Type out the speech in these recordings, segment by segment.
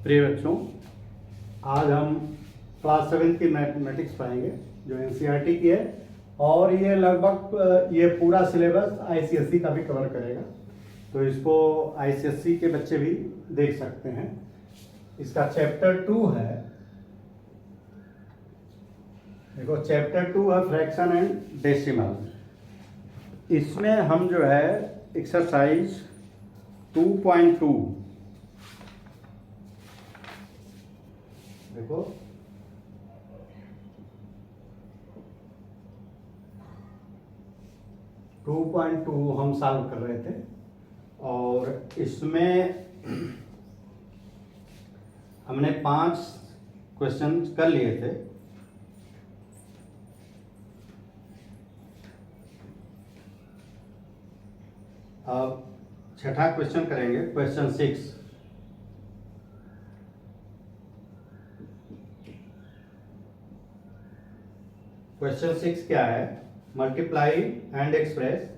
प्रिय बच्चों, आज हम क्लास 7 की मैथमेटिक्स पढ़ेंगे जो एनसीईआरटी की है। और ये लगभग ये पूरा सिलेबस आईसीएसई का भी कवर करेगा, तो इसको आईसीएसई के बच्चे भी देख सकते हैं। इसका चैप्टर 2 है, देखो चैप्टर 2 है फ्रैक्शन एंड डेसिमल। इसमें हम जो है एक्सरसाइज 2.2 देखो 2.2 हम सॉल्व कर रहे थे और इसमें हमने 5 क्वेश्चन कर लिए थे। अब छठा क्वेश्चन करेंगे, क्वेश्चन 6। क्वेश्चन 6 क्या है? Multiply and express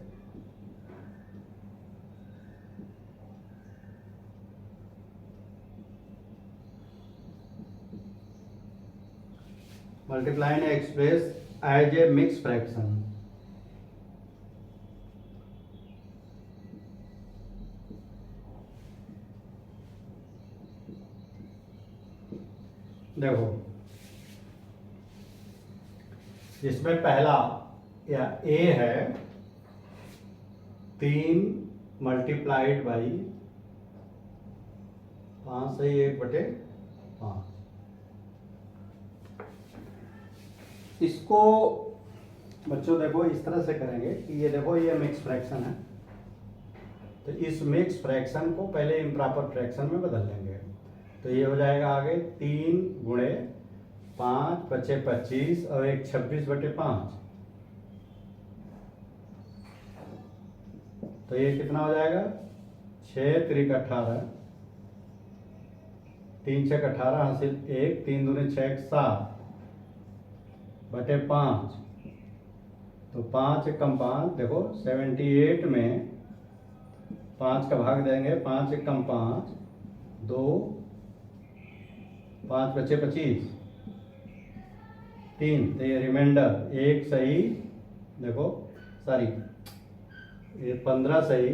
multiply and express as a mix fraction. देखो इसमें पहला या ए है 3 मल्टीप्लाइड बाई 5 से 1/5। इसको बच्चों देखो इस तरह से करेंगे कि ये देखो ये मिक्स फ्रैक्शन है, तो इस मिक्स फ्रैक्शन को पहले इम्प्रॉपर फ्रैक्शन में बदल लेंगे। तो ये हो जाएगा आगे 3 गुणे 5 बचे 25 और 1 26/5। तो ये कितना हो जाएगा? 6 3 18, 3 6 18 हासिल 1, 3 दूनी 6 7/5। तो 5 एकम 5, देखो 78 में 5 का भाग देंगे, 5 एकम 5 2, 5 बचे 25 3। तो ये रिमाइंडर 1 सही, देखो सॉरी ये 15 सही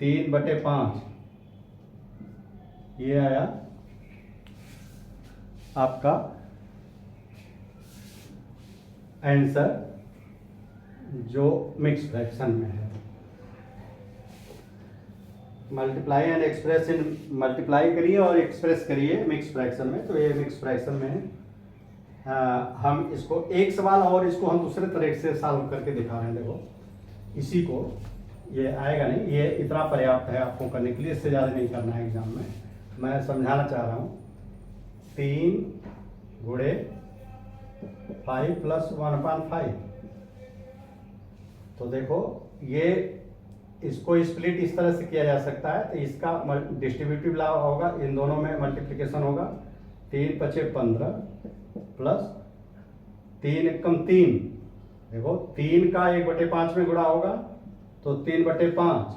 3/5। ये आया आपका आंसर जो मिक्स फ्रैक्शन में है। Multiply and express in multiply करिए और एक्सप्रेस करिए मिक्स फ्रैक्शन में, तो ये मिक्स फ्रैक्शन में है। हम इसको एक सवाल और इसको हम दूसरे तरीके से सॉल्व करके दिखा रहे हैं। देखो इसी को, ये आएगा नहीं, ये इतना पर्याप्त है आपको करने के लिए, इससे ज़्यादा नहीं करना है एग्जाम में। मैं समझाना चाह रहा हूँ 3 गुणे 5 + 1/5। तो देखो ये इसको स्प्लिट इस तरह से किया जा सकता है, तो इसका डिस्ट्रीब्यूटिव लॉ होगा, इन दोनों में मल्टीप्लिकेशन होगा। 3 × 5 = 15 प्लस 3 एकम 3, देखो 3 का 1/5 में गुणा होगा तो 3/5।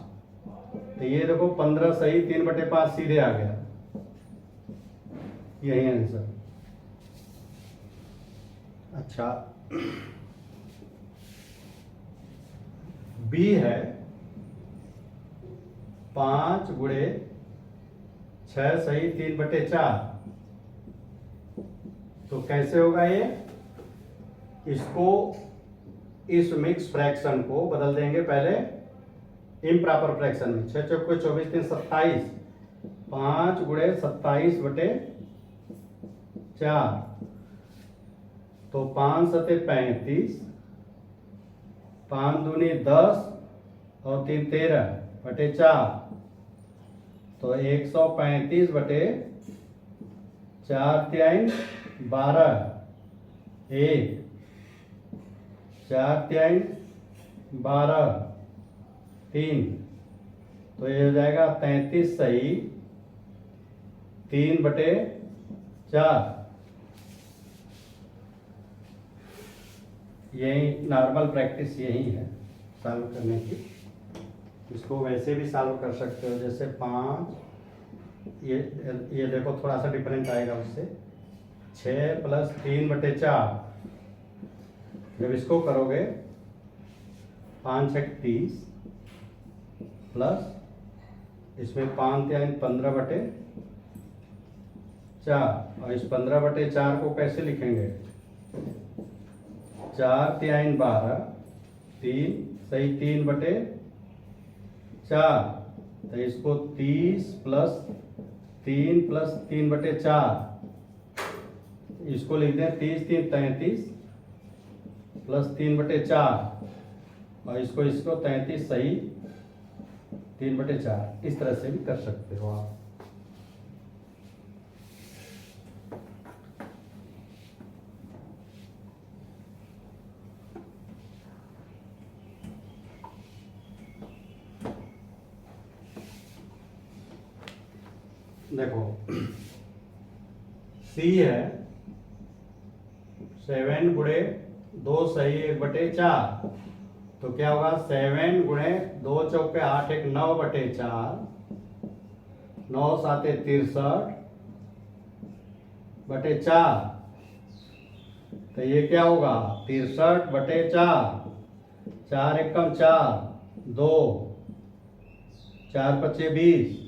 तो ये देखो 15 सही 3/5 सीधे आ गया, यही आंसर। अच्छा बी है 5 गुणे 6 सही 3/4। तो कैसे होगा ये? इसको इस मिक्स फ्रैक्शन को बदल देंगे पहले इम्प्रॉपर फ्रैक्शन में। 6 चौके 24 3 27, 5 गुणे 27/4। तो 5 सते 35, 5 दूनी 10 और 3 13/4। तो 135/4 3 12, 1 4 3 12 3। तो ये हो जाएगा 33 सही 3/4। यही नॉर्मल प्रैक्टिस यही है सॉल्व करने की। इसको वैसे भी सॉल्व कर सकते हो, जैसे 5 ये देखो थोड़ा सा डिफरेंट आएगा उससे। 6 प्लस 3/4, जब इसको करोगे 5 6 30 प्लस इसमें 5 3 15/4, और इस 15/4 को कैसे लिखेंगे? 4 3 12, 3 सही 3/4, तो इसको 30 प्लस 3 प्लस 3/4, इसको लिखते हैं 30 3 33 प्लस 3/4, और इसको 33 सही 3/4, इस तरह से भी कर सकते हो आप। देखो सी है 7 गुणे 2 सही 1/4, तो क्या होगा? 7 गुणे 2 चौके 8 1 9/4, 9 7 63/4, तो ये क्या होगा? 63/4, 4 एकम 4, 2 4 5 20,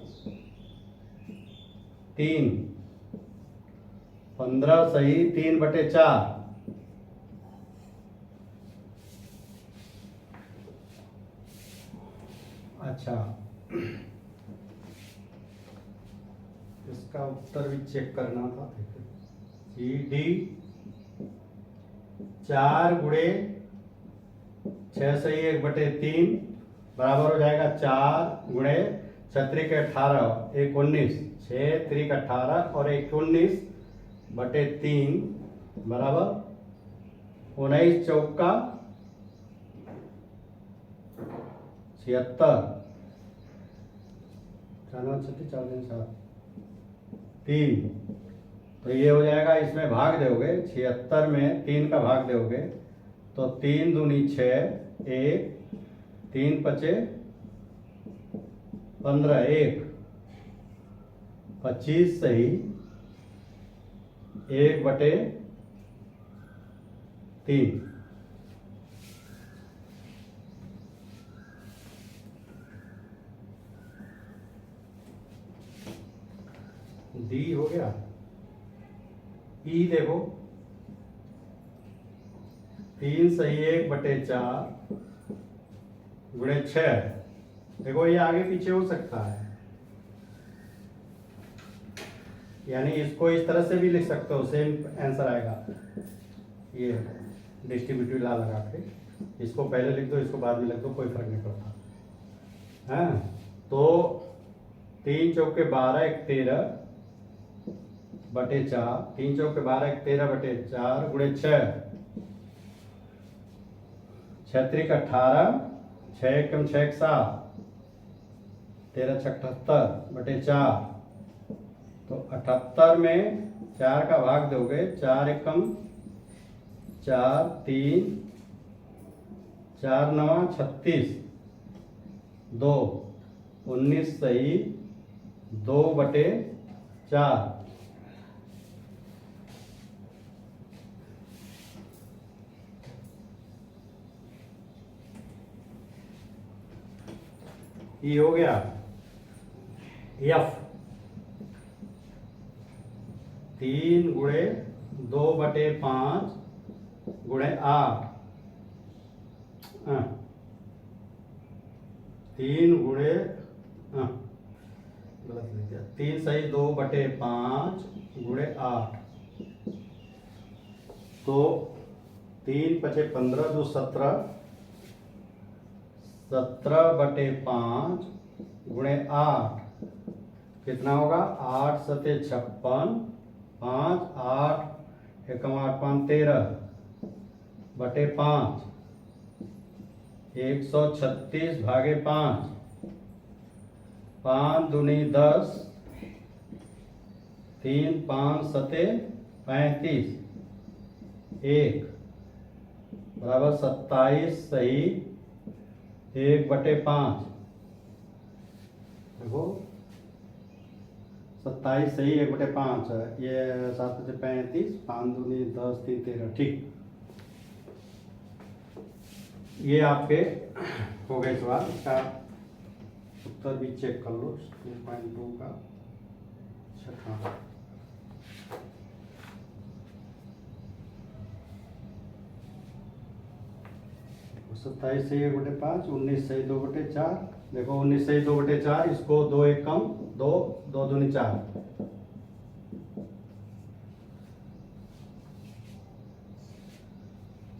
3 15 सही 3/4। अच्छा, इसका उत्तर भी चेक करना था। सी डी 4 गुणे 6 सही 1/3 बराबर हो जाएगा 4 गुणे 6 3 18, 1 19, 6 3 18 और 1 19/3 बराबर 19 चौका 76, 3, तो ये हो जाएगा। इसमें भाग दोगे 76 में 3 का भाग दोगे तो 3 दूनी 6, 1 3 5 15, 1 25 सही 1/3। डी हो गया। ई देखो 3 सही 1/4 गुणे 6, देखो ये आगे पीछे हो सकता है, यानी इसको इस तरह से भी लिख सकते हो, सेम आंसर आएगा। ये डिस्ट्रीब्यूटिव ला लगा के इसको पहले लिख दो, इसको बाद में लिख दो, कोई फर्क नहीं पड़ता। हाँ, तो 3 चौके 12 1 13/4, 3 चौके 12 1 13/4 गुणे 6, 6 3 18, 6 एकम 6 7, 13 6 78/4, तो 78 में 4 का भाग दोगे, 4 एकम 4, 3 4 9 36, 2 19 सही 2/4। ये हो गया। एफ 3 गुणे 2/5 गुणे 8, 3 गुणे गलत लिख दिया, 3 सही 2/5 गुणे 8, तो 3 5 15 2 17, 17/5 गुणे 8 कितना होगा? 8 7 56, 5 8 एकम 8 5 13/5, 136/5, 5 दूनी 10, 3 5 7 35, 1 बराबर 27 सही 1/5। देखो 27 सही 1/5 है, ये 7 से 35, 5 दूनी 10, 3 13, ठीक। ये आपके हो गए सवाल। इसका उत्तर भी चेक कर लो 2.2 का छठा। 27 सही 1/5, 19 सही 2/4। देखो 19 सही 2/4, इसको 2 1 कम 2, 2 दूनी 4,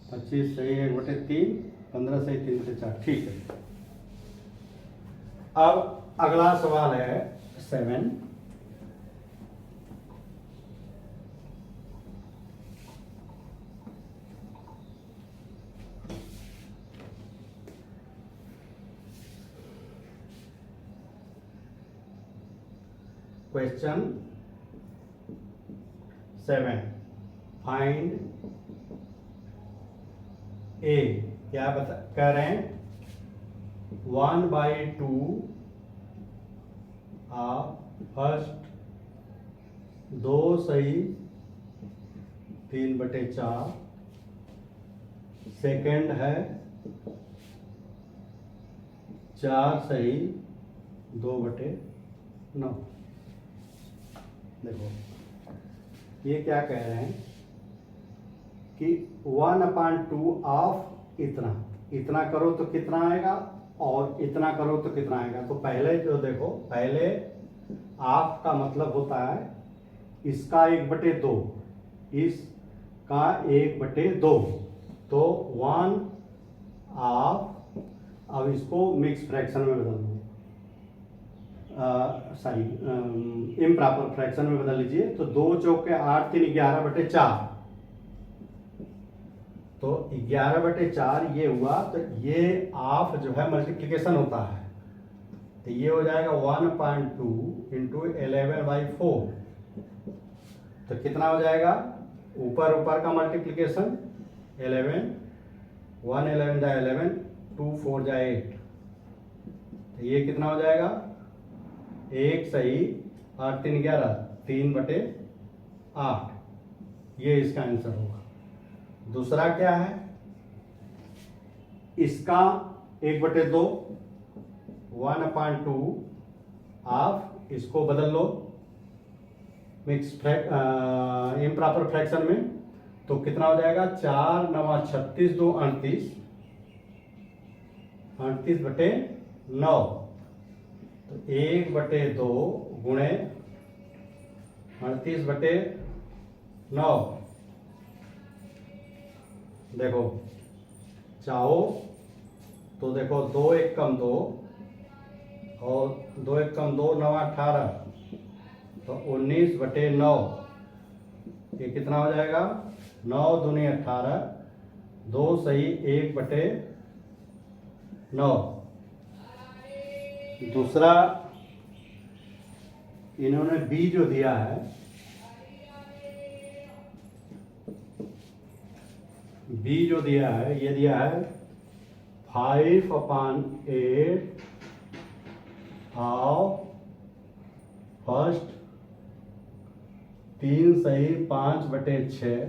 25 सही 1/3, 15 सही 3/4, ठीक है। अब अगला सवाल है 7। क्वेश्चन 7, फाइंड ए। क्या कह रहे हैं, 1/2 फर्स्ट, 2 सही 3/4, सेकंड है 4 सही 2/9। देखो ये क्या कह रहे हैं कि 1/2 ऑफ इतना, इतना करो तो कितना आएगा और इतना करो तो कितना आएगा। तो पहले जो देखो, पहले ऑफ का मतलब होता है इसका 1/2, इसका 1/2, तो 1 ऑफ। अब इसको मिक्स फ्रैक्शन में बदल दो, सॉरी इम्प्रॉपर फ्रैक्शन में बदल लीजिए। तो 2 चौके 8 3 11/4, तो 11/4 ये हुआ। तो ये ऑफ जो है मल्टीप्लिकेशन होता है, तो ये हो जाएगा 1/2 इंटू 11/4। तो कितना हो जाएगा, ऊपर ऊपर का मल्टीप्लिकेशन 11, 1 11 जाए 11, 2 4 जाए 8। तो ये कितना हो जाएगा, 1 सही 8 3 11, 3/8। ये इसका आंसर होगा। दूसरा क्या है, इसका 1/2, 1/2 ऑफ, इसको बदल लो मिक्स इम्प्रॉपर फ्रैक्शन में। तो कितना हो जाएगा, 4 9 36, 2 38, 38/9। तो 1/2 गुणे 38/9। देखो चाहो तो देखो 2 1 कम 2 और 2 1 कम 2, 9 18, तो 19/9। ये कितना हो जाएगा, 9 दूनी 18, 2 सही 1/9। दूसरा इन्होंने बी जो दिया है, बी जो दिया है, ये दिया है 5/8 ऑफ फर्स्ट, 3 सही 5/6,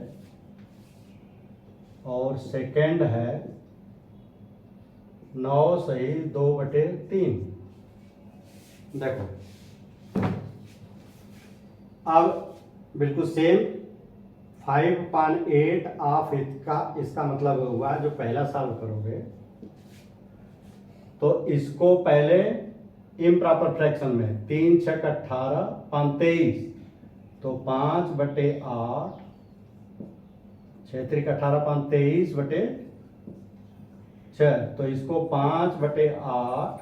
और सेकंड है 9 सही 2/3। देखो अब बिल्कुल सेम 5/8 ऑफ इसका मतलब हुआ जो पहला सॉल्व करोगे तो इसको पहले इम्प्रॉपर फ्रैक्शन में 3 6 18, 5 23, तो 5/8, 6 3 18, 5 23/6। तो इसको 5/8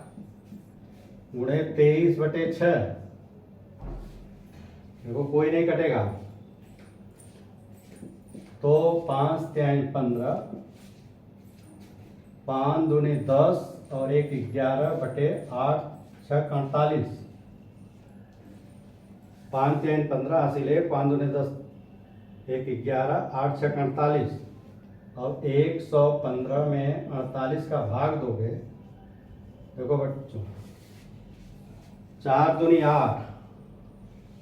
गुणे 23/6। देखो कोई नहीं कटेगा, तो 5 3 15, 5 दूनी 10 और 1 11/8, 6 48, 5 3 15 हासिल है, 5 दूनी 10, 1 11, 8 6 48, और 115 में 48 का भाग दोगे। देखो बच्चों 4 दूनी 8,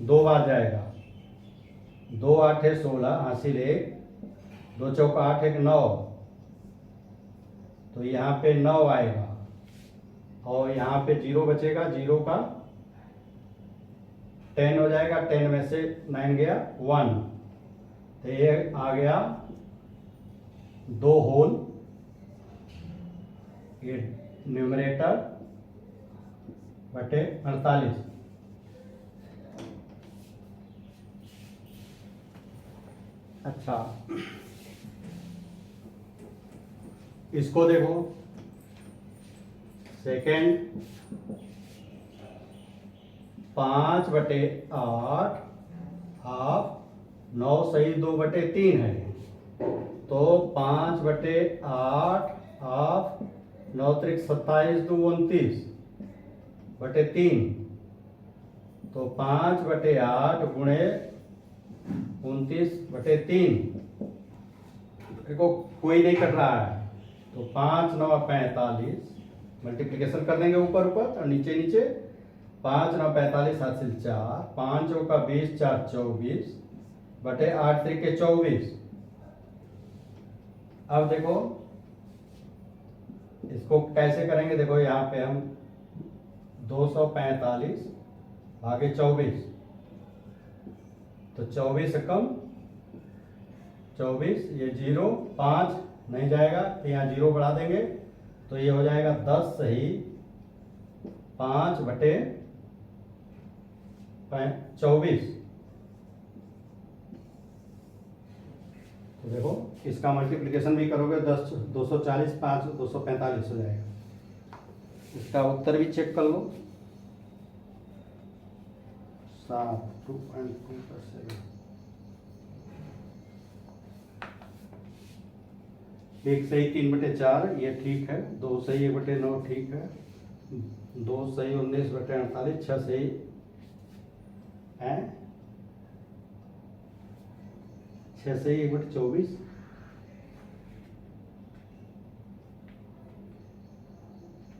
2 बार जाएगा, 2 8 16 हासिल 1, 2 चौका 8 1 9, तो यहाँ पे 9 आएगा और यहाँ पे 0 बचेगा, 0 का 10 हो जाएगा, 10 में से 9 गया 1, तो ये आ गया 2 होल, ये न्यूमरेटर बटे 48। अच्छा, इसको देखो, सेकेंड 5/8 हाफ, 9 सही 2/3 है, तो 5/8 हाफ, 9 त्रिक 27 2 29/3, तो 5/8 गुणे 29/3, देखो कोई नहीं कट रहा है, तो 5 9 45, मल्टीप्लिकेशन कर देंगे ऊपर ऊपर और नीचे नीचे, 5 9 45 हासिल 4, 5 चौका 20 4 24 बटे 8 त्रिके 24। अब देखो इसको कैसे करेंगे, देखो यहाँ पे हम 245 भागे 24, तो 24 से कम 24, ये 0 5 नहीं जाएगा, तो यहाँ 0 बढ़ा देंगे, तो ये हो जाएगा 10 सही 5/24। तो देखो इसका मल्टीप्लिकेशन भी करोगे, 10 240 5 245 हो जाएगा। इसका उत्तर भी चेक कर लो, 2.2%। एक सही 3/4 ये ठीक है, 2 सही 1/9 ठीक है, 2 सही 19/48, 6 सही है, 6 सही 1/24,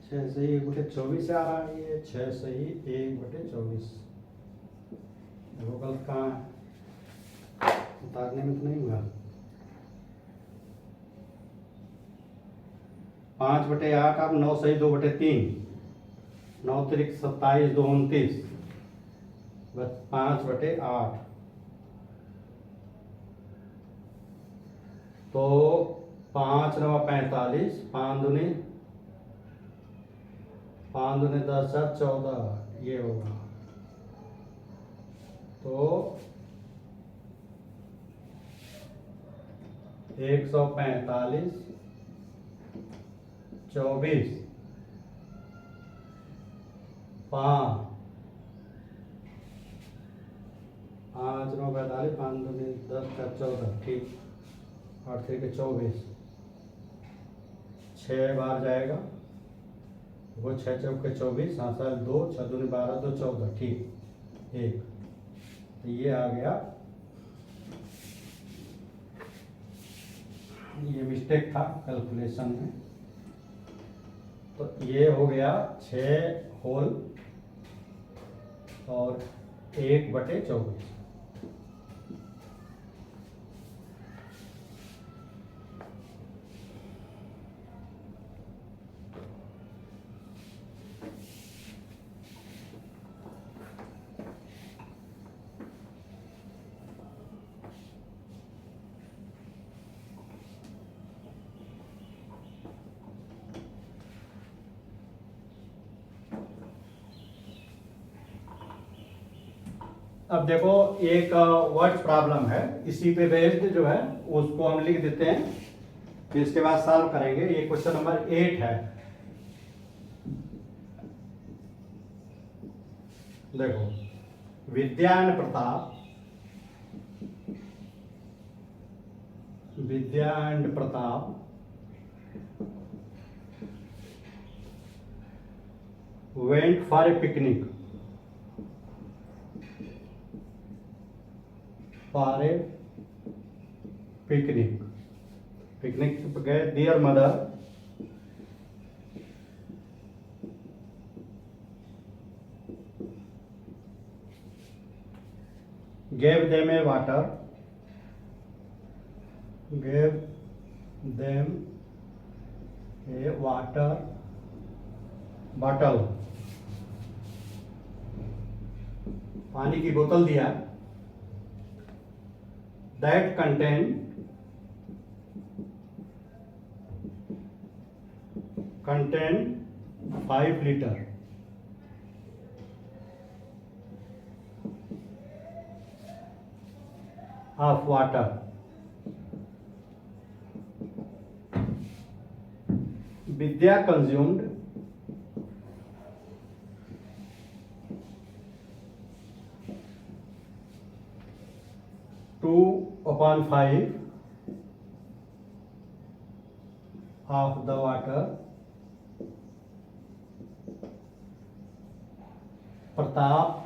6 सही 1/24 आ रहा है, ये 6 सही 1/24। देखो गलत कहाँ है, उतारने में तो नहीं हुआ। 5/8 आप 9 सही 2/3, 9 त्रिक 27 2 29, बस 5/8, तो 5 9 45, 5 दूनी 10 7 14, ये होगा, तो 145 24 5 5 9 45, 5 दूनी 10 4 14, ठीक, 8 3 के 24, 6 बार जाएगा, वो 6 चौके 24, 7 2, 6 दूनी 12 2 14, ठीक, 1, तो ये आ गया, ये मिस्टेक था कैलकुलेशन में, तो ये हो गया 6 होल और 1/24। अब देखो एक वर्ड प्रॉब्लम है, इसी पे बेस्ड जो है उसको हम लिख देते हैं, फिर इसके बाद सॉल्व करेंगे। ये क्वेश्चन नंबर 8 है। देखो, Vidyan Pratap went for a picnic, picnic पे गए। Dear mother, gave them a water, gave them a water bottle, पानी की बोतल दिया, that contain 5 liter of water. Vidya consumed 2/5 of the water. Pratap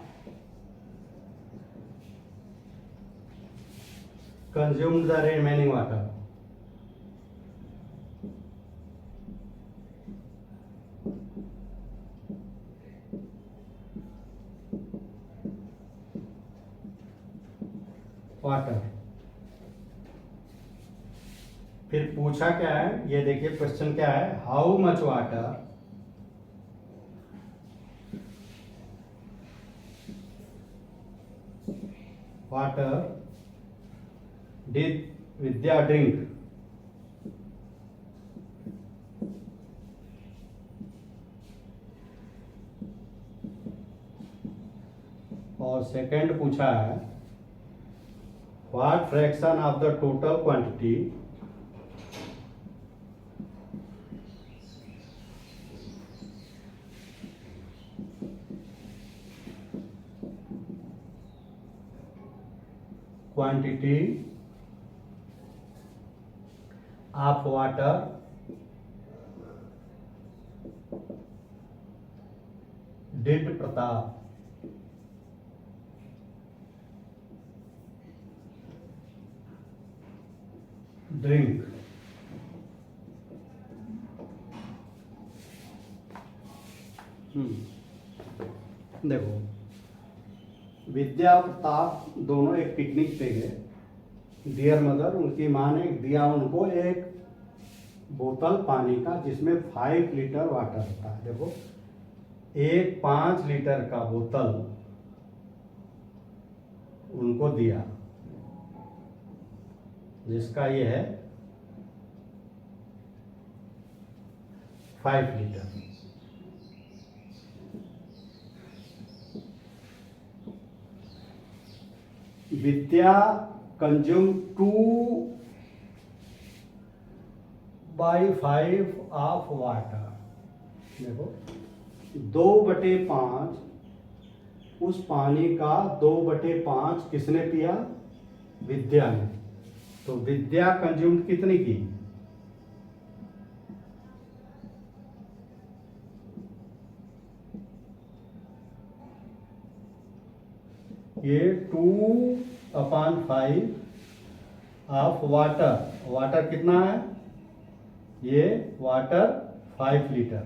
consumed the remaining water. Water. फिर पूछा क्या है, ये देखिए क्वेश्चन क्या है, how much water did Vidya drink. और सेकंड पूछा है, what fraction of the total quantity of water did Pratap drink? देखो, विद्या और प्रताप दोनों एक पिकनिक पे गए। डियर मदर, उनकी माँ ने दिया उनको एक बोतल पानी का जिसमें 5 लीटर वाटर होता है। देखो, एक 5 लीटर का बोतल उनको दिया जिसका ये है 5 litre. Vidya consume 2/5 of water. देखो, 2/5 उस पानी का 2/5 किसने पिया? विद्या ने। तो विद्या कंज्यूम कितनी की? ये 2/5 ऑफ वाटर। वाटर कितना है? ये वाटर 5 लीटर।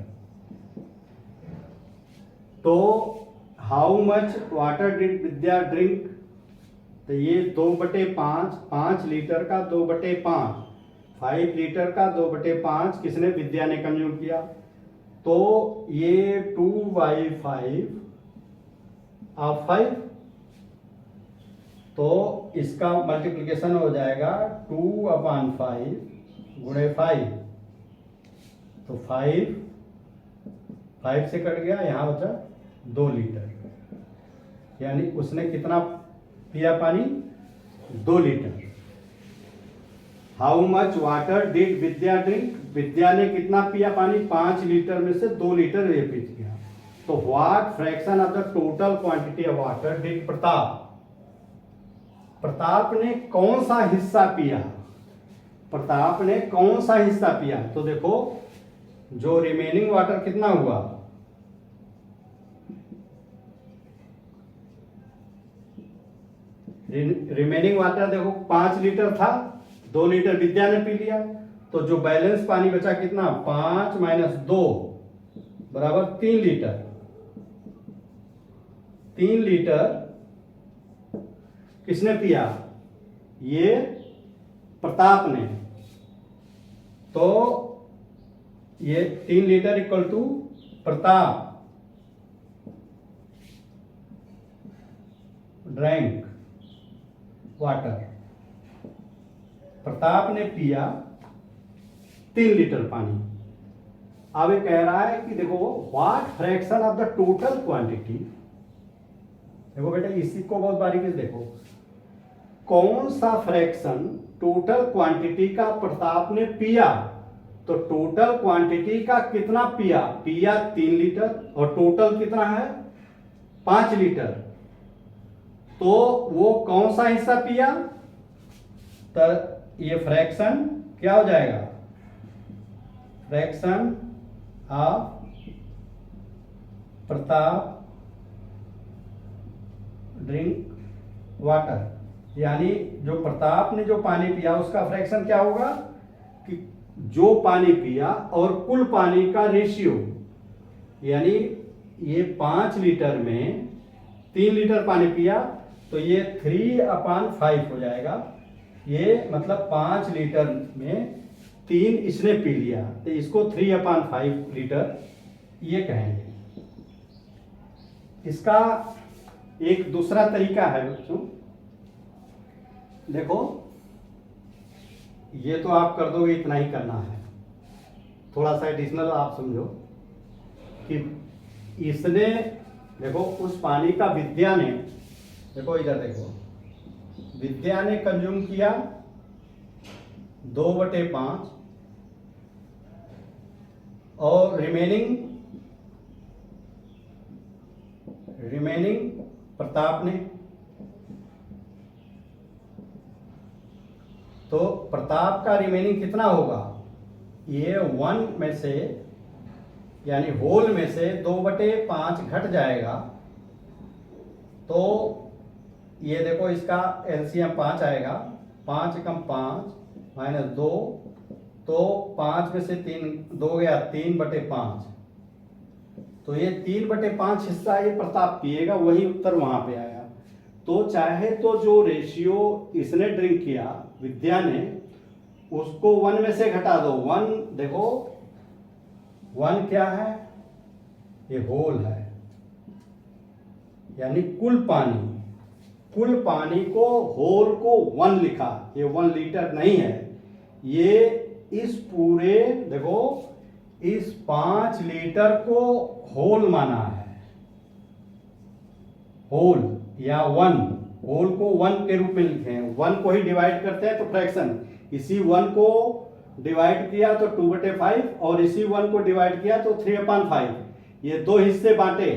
तो how much water did Vidya drink? तो ये 2/5, 5 लीटर का 2/5, 5 लीटर का 2/5 किसने? विद्या ने कंज्यूम किया। तो ये 2/5 ऑफ 5, तो इसका मल्टीप्लिकेशन हो जाएगा 2/5 गुणे 5। तो 5 से कट गया, यहां बचा 2 लीटर। यानी उसने कितना पिया पानी? 2 litre. How much water did Vidya drink? Vidya ने कितना पिया पानी? 5 लीटर में से 2 लीटर ये पी गया। तो what fraction of the total quantity of water did Pratap? Pratap ने कौन सा हिस्सा पिया? प्रताप ने कौन सा हिस्सा पिया? तो देखो, जो रिमेनिंग वाटर कितना हुआ? रिमेनिंग वाटर देखो 5 लीटर था, 2 लीटर विद्या ने पी लिया। तो जो बैलेंस पानी बचा कितना? 5 - 2 बराबर 3 लीटर। 3 लीटर किसने पिया? ये प्रताप ने। तो ये 3 litre equal to Pratap drank water. Pratap ने पिया 3 लीटर पानी। अब ये कह रहा है कि देखो what fraction of the total quantity. देखो बेटा इसी को बहुत बारीकी से देखो, कौन सा फ्रैक्शन टोटल क्वांटिटी का प्रताप ने पिया। तो टोटल क्वांटिटी का कितना पिया? पिया 3 लीटर और टोटल कितना है? 5 लीटर। तो वो कौन सा हिस्सा पिया? तो ये फ्रैक्शन क्या हो जाएगा? Fraction of Pratap drink water, यानी जो प्रताप ने जो पानी पिया उसका फ्रैक्शन क्या होगा कि जो पानी पिया और कुल पानी का रेशियो, यानी ये 5 लीटर में 3 लीटर पानी पिया तो ये 3/5 हो जाएगा। ये मतलब 5 लीटर में 3 इसने पी लिया तो इसको 3/5 लीटर ये कहेंगे। इसका एक दूसरा तरीका है बच्चों, देखो ये तो आप कर दोगे, इतना ही करना है। थोड़ा सा एडिशनल आप समझो कि इसने देखो उस पानी का विद्या ने, देखो इधर देखो, विद्या ने कंज्यूम किया 2/5 और रिमेनिंग प्रताप ने। तो प्रताप का रिमेनिंग कितना होगा? ये 1 में से यानी होल में से 2/5 घट जाएगा। तो ये देखो इसका एलसीएम 5 आएगा, 5 × 5 - 2, तो 5 में से 3 2 गया 3/5। तो ये 3/5 हिस्सा ये प्रताप पिएगा, वही उत्तर वहां पे आया। तो चाहे तो जो रेशियो इसने ड्रिंक किया विद्या ने उसको 1 में से घटा दो। 1 देखो 1 क्या है? ये होल है, यानी कुल पानी को होल को 1 लिखा। ये 1 लीटर नहीं है, ये इस पूरे देखो इस 5 लीटर को होल माना है। होल या 1, होल को 1 के रूप में लिखे हैं। 1 को ही डिवाइड करते हैं तो फ्रैक्शन, इसी 1 को डिवाइड किया तो 2/5 और इसी 1 को डिवाइड किया तो 3/5। ये 2 हिस्से बांटे,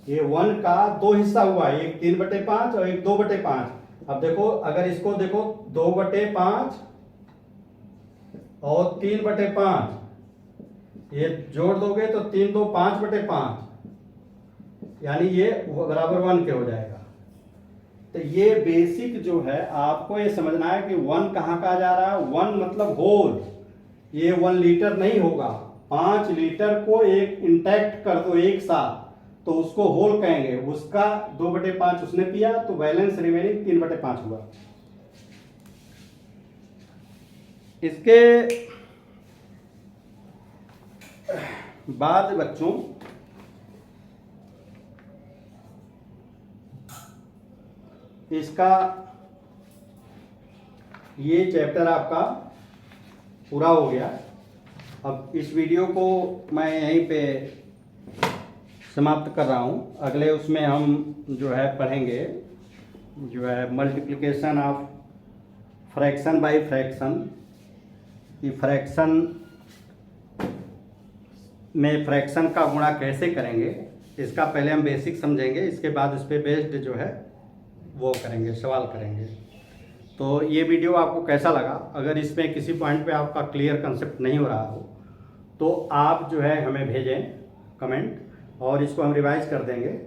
ये 1 का 2 हिस्सा हुआ, एक 3/5 और एक 2/5। अब देखो अगर इसको देखो 2/5 और 3/5 ये जोड़ दोगे तो 3 2 5/5, यानी ये बराबर 1 के हो जाएगा। तो ये बेसिक जो है आपको ये समझना है कि 1 कहाँ कहा जा रहा है। 1 मतलब होल, ये 1 लीटर नहीं होगा। 5 लीटर को एक इंटैक्ट कर दो एक साथ तो उसको होल कहेंगे। उसका 2/5 उसने पिया तो बैलेंस रिमेनिंग 3/5 हुआ। इसके बाद बच्चों इसका ये चैप्टर आपका पूरा हो गया। अब इस वीडियो को मैं यहीं पे समाप्त कर रहा हूँ। अगले उसमें हम जो है पढ़ेंगे जो है multiplication of fraction by fraction. कि फ्रैक्शन में फ्रैक्शन का गुणा कैसे करेंगे, इसका पहले हम बेसिक समझेंगे, इसके बाद इस पर बेस्ड जो है वो करेंगे, सवाल करेंगे। तो ये वीडियो आपको कैसा लगा? अगर इसमें किसी पॉइंट पे आपका क्लियर कंसेप्ट नहीं हो रहा हो तो आप जो है हमें भेजें कमेंट, और इसको हम रिवाइज कर देंगे,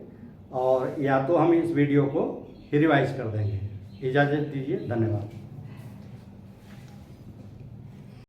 और या तो हम इस वीडियो को ही रिवाइज कर देंगे। इजाज़त दीजिए, धन्यवाद।